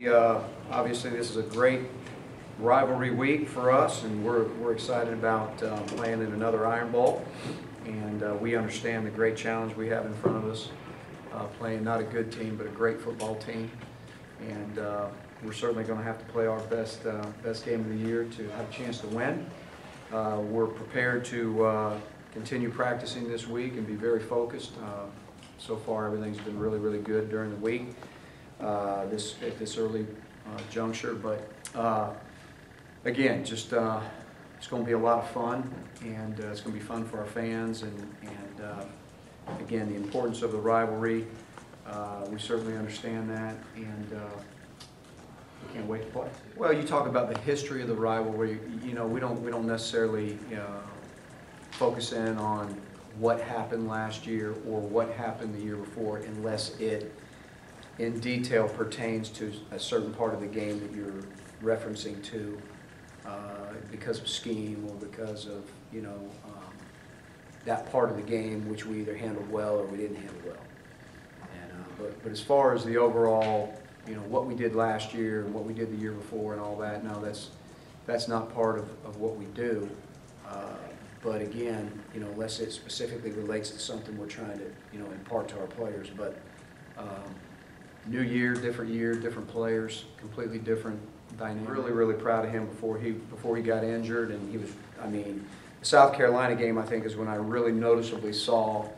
Obviously, this is a great rivalry week for us, and we're excited about playing in another Iron Bowl. And we understand the great challenge we have in front of us, playing not a good team, but a great football team. And we're certainly going to have to play our best game of the year to have a chance to win. We're prepared to continue practicing this week and be very focused. So far, everything's been really, really good during the week. At this early juncture, but again, just it's going to be a lot of fun, and it's going to be fun for our fans, and again, the importance of the rivalry, we certainly understand that, and we can't wait to play. Well, you talk about the history of the rivalry. You know, we don't necessarily focus in on what happened last year or what happened the year before, unless it in detail pertains to a certain part of the game that you're referencing to, because of scheme or because of, that part of the game which we either handled well or we didn't handle well. And, but as far as the overall, what we did last year and what we did the year before and all that, no, that's not part of what we do. But again, unless it specifically relates to something we're trying to, impart to our players. But new year, different players, completely different dynamic. Really, really proud of him before he got injured, and he was. I mean, the South Carolina game, I think, is when I really noticeably saw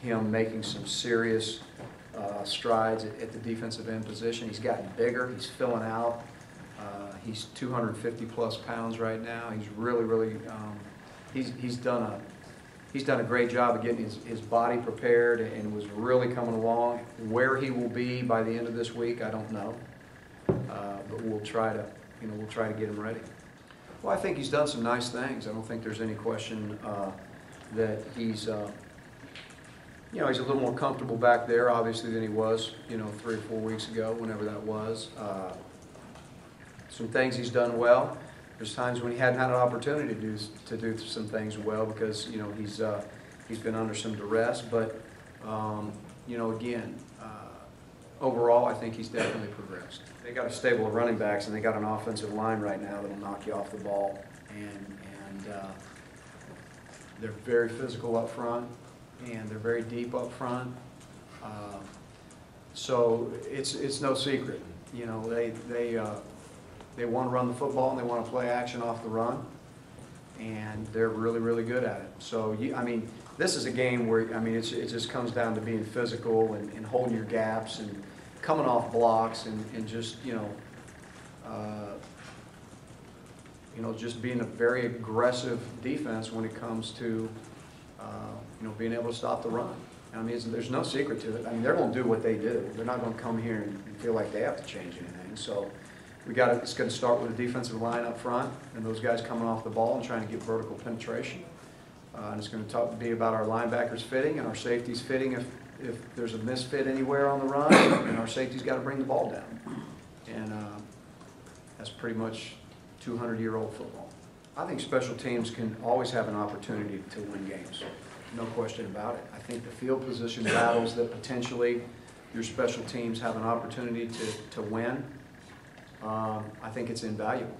him making some serious strides at the defensive end position. He's gotten bigger. He's filling out. He's 250 plus pounds right now. He's really, really. He's done a great job of getting his body prepared and was really coming along. Where he will be by the end of this week, I don't know, but we'll try to get him ready. Well, I think he's done some nice things. I don't think there's any question that he's he's a little more comfortable back there, obviously, than he was 3 or 4 weeks ago, whenever that was. Some things he's done well. There's times when he hadn't had an opportunity to do some things well because he's been under some duress. But again, overall, I think he's definitely progressed. They got a stable of running backs, and they got an offensive line right now that'll knock you off the ball, and they're very physical up front, and they're very deep up front. So it's no secret, They want to run the football, and they want to play action off the run, and they're really, really good at it. So, this is a game where, it just comes down to being physical and holding your gaps and coming off blocks and just, just being a very aggressive defense when it comes to, being able to stop the run. There's no secret to it. They're going to do what they do. They're not going to come here and feel like they have to change anything. So. It's going to start with a defensive line up front and those guys coming off the ball and trying to get vertical penetration. And it's going to be about our linebackers fitting and our safeties fitting if there's a misfit anywhere on the run, and our safeties got to bring the ball down. And that's pretty much 200-year-old football. I think special teams can always have an opportunity to win games. No question about it. I think the field position battles that potentially your special teams have an opportunity to win, I think it's invaluable.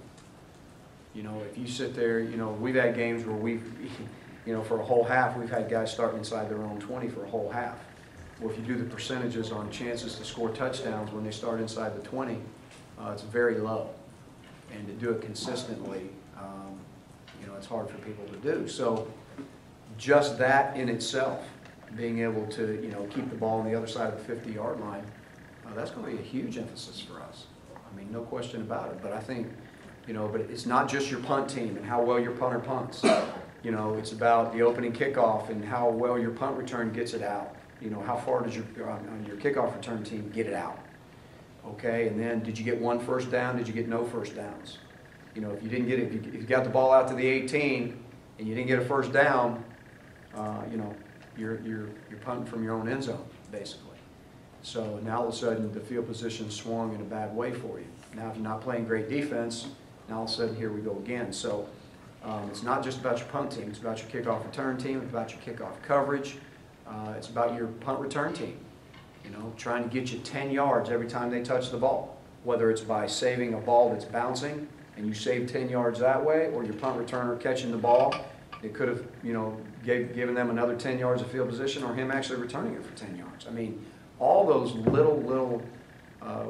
If you sit there, we've had games where for a whole half, we've had guys starting inside their own 20 for a whole half. Well, if you do the percentages on chances to score touchdowns when they start inside the 20, it's very low. And to do it consistently, it's hard for people to do. So just that in itself, being able to, keep the ball on the other side of the 50-yard line, that's going to be a huge emphasis for us. No question about it. But I think, but it's not just your punt team and how well your punter punts. It's about the opening kickoff and how well your punt return gets it out. How far does your kickoff return team get it out? Okay, and then did you get one first down? Did you get no first downs? If you didn't get it, if you got the ball out to the 18 and you didn't get a first down, you're punting from your own end zone, basically. So now all of a sudden the field position swung in a bad way for you. Now if you're not playing great defense, now all of a sudden here we go again. So it's not just about your punt team, it's about your kickoff return team, it's about your kickoff coverage, it's about your punt return team. Trying to get you 10 yards every time they touch the ball. whether it's by saving a ball that's bouncing and you save 10 yards that way, or your punt returner catching the ball. It could have, you know, given them another 10 yards of field position, or him actually returning it for 10 yards. I mean, all those little,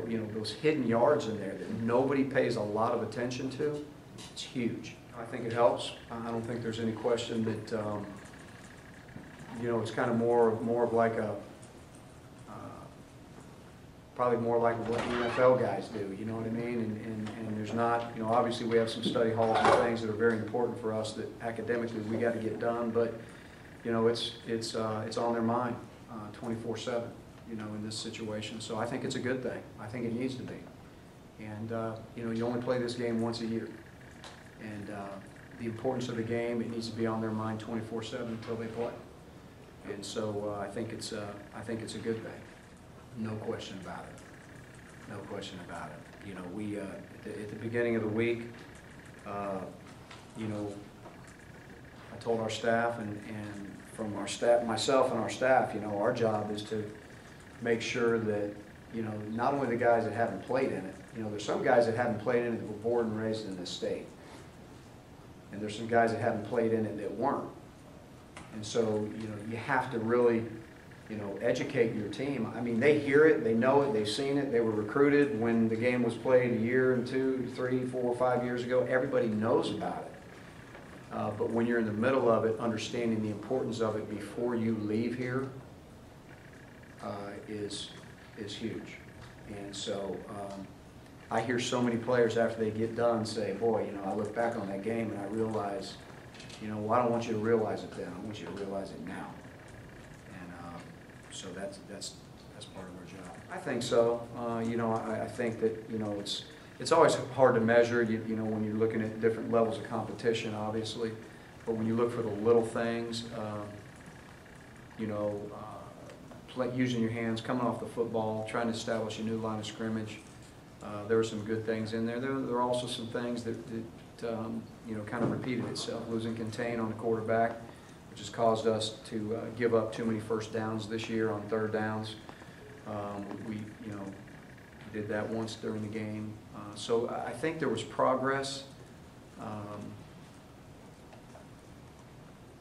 you know, those hidden yards in there that nobody pays a lot of attention to, it's huge. I think it helps. I don't think there's any question that, you know, it's kind of more of like a, probably more like what NFL guys do, you know what I mean? And there's not, you know, obviously we have some study halls and things that are very important for us that academically we got to get done, but, you know, it's on their mind 24/7, you know, in this situation. So I think it's a good thing. I think it needs to be. And, you know, you only play this game once a year. And the importance of the game, it needs to be on their mind 24/7 until they play. And so I think it's a good thing. No question about it. No question about it. You know, we at the beginning of the week, you know, I told our staff and from our staff, myself and our staff, you know, our job is to make sure that, you know, not only the guys that haven't played in it, you know, there's some guys that haven't played in it that were born and raised in this state. And there's some guys that haven't played in it that weren't. And so, you know, you have to really, you know, educate your team. I mean, they hear it, they know it, they've seen it, they were recruited when the game was played a year and 2, 3, 4, 5 years ago. Everybody knows about it. But when you're in the middle of it, understanding the importance of it before you leave here is huge. And so I hear so many players after they get done say, boy, you know, I look back on that game and I realize, you know, well, I don't want you to realize it then, I want you to realize it now. So that's part of our job. I think so. You know, I think that, you know, it's always hard to measure, you know, when you're looking at different levels of competition, obviously. But when you look for the little things, you know, using your hands, coming off the football, trying to establish a new line of scrimmage, there were some good things in there. There are also some things that you know, kind of repeated itself. Losing contain on the quarterback, which has caused us to give up too many first downs this year on third downs. We, you know, did that once during the game. So I think there was progress,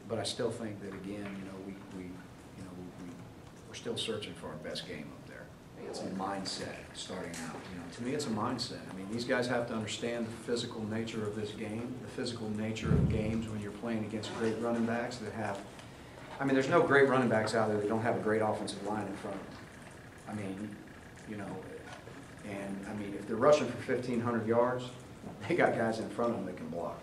but I still think that, again, you know, we're still searching for our best game up there. It's a mindset starting out. You know, to me, it's a mindset. I mean, these guys have to understand the physical nature of this game, the physical nature of games when you're playing against great running backs that have. I mean, there's no great running backs out there that don't have a great offensive line in front of them. I mean, you know, and I mean, if they're rushing for 1,500 yards, they got guys in front of them that can block.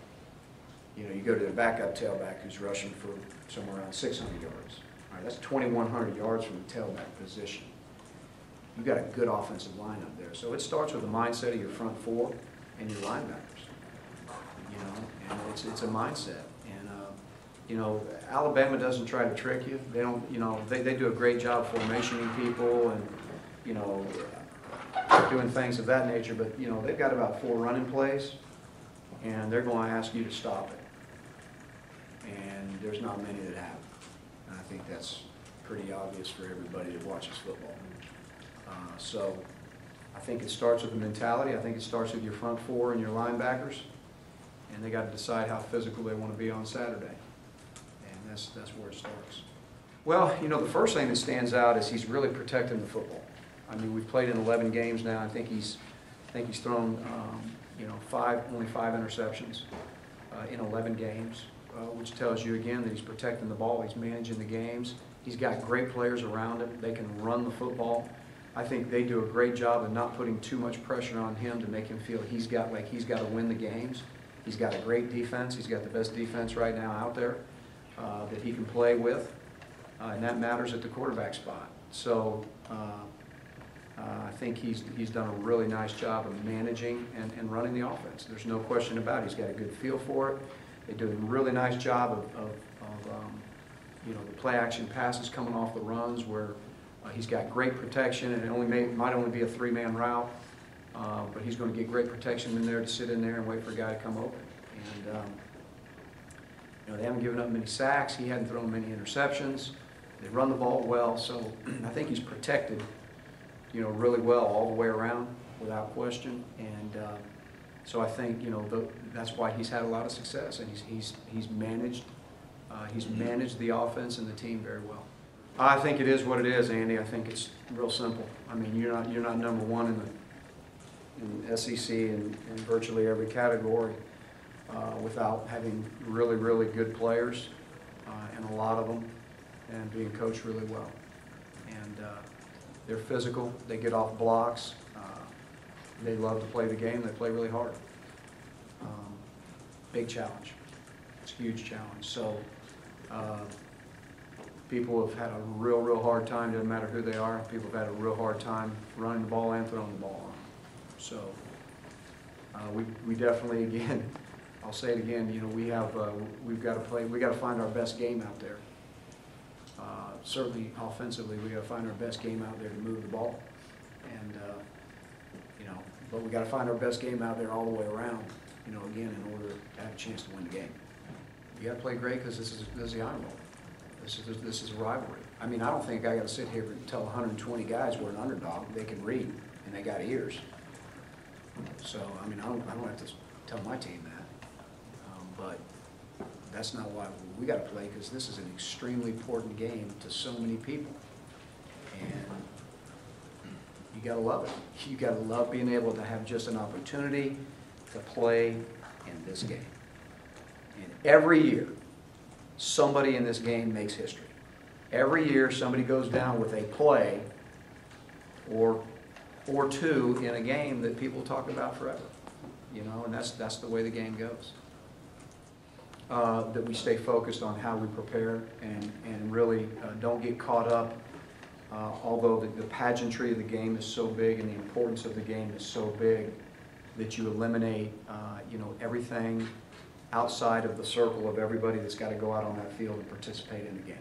You know, you go to the backup tailback who's rushing for somewhere around 600 yards. All right, that's 2,100 yards from the tailback position. You've got a good offensive line up there. So it starts with the mindset of your front four and your linebackers. You know, and it's a mindset. And, you know, Alabama doesn't try to trick you. They don't, you know, they do a great job formationing people and, you know, doing things of that nature. But, you know, they've got about 4 running plays, and they're going to ask you to stop it. And there's not many that have. And I think that's pretty obvious for everybody that watches football. So I think it starts with the mentality. I think it starts with your front four and your linebackers, and they got to decide how physical they want to be on Saturday, and that's where it starts. Well, you know, the first thing that stands out is he's really protecting the football. I mean, we've played in 11 games now. I think he's thrown you know, only 5 interceptions in 11 games, which tells you again that he's protecting the ball. He's managing the games. He's got great players around him. They can run the football. I think they do a great job of not putting too much pressure on him to make him feel he's got to win the games. He's got a great defense. He's got the best defense right now out there that he can play with, and that matters at the quarterback spot. So I think he's done a really nice job of managing and running the offense. There's no question about it. He's got a good feel for it. They do a really nice job of you know, the play action passes coming off the runs where he's got great protection, and it might only be a 3-man route, but he's going to get great protection in there to sit in there and wait for a guy to come open. And you know, they haven't given up many sacks. He hadn't thrown many interceptions. They run the ball well, so I think he's protected, you know, really well all the way around. without question. And so I think, you know, that's why he's had a lot of success, and he's managed the offense and the team very well. I think it is what it is, Andy. I think it's real simple. I mean, you're not number one in the SEC in virtually every category without having really, really good players, and a lot of them, and being coached really well. And they're physical. They get off blocks. They love to play the game. They play really hard. Big challenge. It's a huge challenge. So people have had a real, real hard time, doesn't matter who they are, people have had a real hard time running the ball and throwing the ball on. So we definitely, again, I'll say it again, you know, we've got to find our best game out there. Certainly offensively, we got to find our best game out there to move the ball. And, you know, but we got to find our best game out there all the way around, you know, again, in order to have a chance to win the game. You got to play great because this is the Iron Bowl. This is a rivalry. I mean, I don't think I got to sit here and tell 120 guys we're an underdog. They can read and they got ears. So I mean, I don't have to tell my team that. But that's not why we got to play, because this is an extremely important game to so many people, and you got to love it. You got to love being able to have just an opportunity to play in this game. And every year, somebody in this game makes history. Every year, somebody goes down with a play or two in a game that people talk about forever. You know, and that's the way the game goes. That we stay focused on how we prepare and really don't get caught up. Although the pageantry of the game is so big and the importance of the game is so big, that you eliminate, you know, everything outside of the circle of everybody that's got to go out on that field and participate in the game.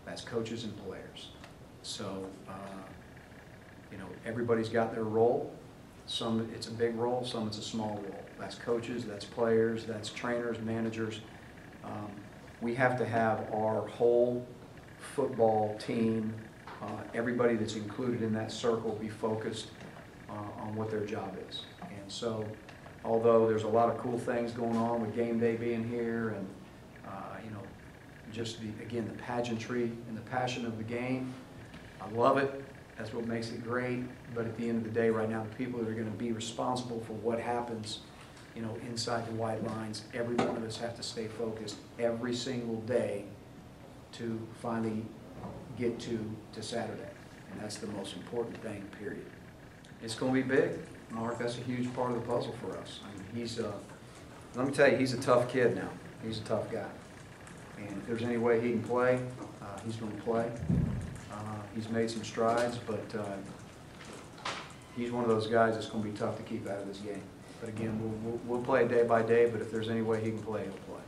That's coaches and players. So, you know, everybody's got their role. Some it's a big role, some it's a small role. That's coaches, that's players, that's trainers, managers. We have to have our whole football team, everybody that's included in that circle, be focused on what their job is. And so, although there's a lot of cool things going on with game day being here, and you know, just again the pageantry and the passion of the game, I love it. That's what makes it great. But at the end of the day, right now, the people that are going to be responsible for what happens, you know, inside the white lines, every one of us have to stay focused every single day to finally get to Saturday, and that's the most important thing. Period. It's going to be big, Mark. That's a huge part of the puzzle for us. I mean, let me tell you, he's a tough kid now. He's a tough guy. And if there's any way he can play, he's going to play. He's made some strides, but he's one of those guys that's going to be tough to keep out of this game. But again, we'll play it day by day, but if there's any way he can play, he'll play.